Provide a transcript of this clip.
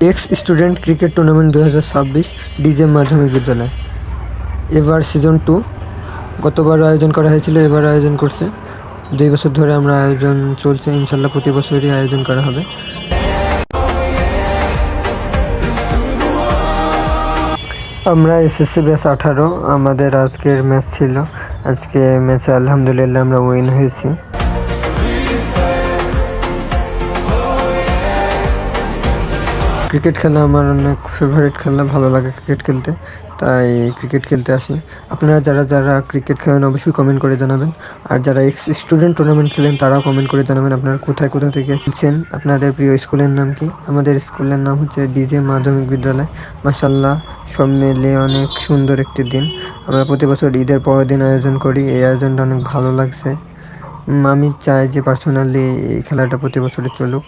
Ex student cricket tournament 2026 DJ মাধ্যমিক বিদ্যালয়। এবার সিজন 2। গতবার আয়োজন করা হয়েছিল, এবার আয়োজন করছে। 2 বছর ধরে আমরা আয়োজন চলছে, ইনশাল্লাহ প্রতি বছরই আয়োজন করা হবে। আমরা এসএসসি ব্যাচ 18, আমাদের আজকের ম্যাচ ছিল। আজকে ম্যাচে আলহামদুলিল্লাহ আমরা উইন হয়েছি। ক্রিকেট খেলা আমার অনেক ফেভারিট খেলা, ভালো লাগে ক্রিকেট খেলতে, তাই ক্রিকেট খেলতে আসি। আপনারা যারা যারা ক্রিকেট খেলেন অবশ্যই কমেন্ট করে জানাবেন, আর যারা এক্স স্টুডেন্ট টুর্নামেন্ট খেলেন তারাও কমেন্ট করে জানাবেন আপনারা কোথায় কোথা থেকে খেলছেন, আপনাদের প্রিয় স্কুলের নাম কি। আমাদের স্কুলের নাম হচ্ছে ডিজে মাধ্যমিক বিদ্যালয়। মাশাল্লাহ, সব মিলিয়ে অনেক সুন্দর একটি দিন। আমরা প্রতি বছর ঈদের পরের দিন আয়োজন করি, এই আয়োজনটা অনেক ভালো লাগছে। আমি চাই যে পার্সোনালি এই খেলাটা প্রতি বছরই চলুক।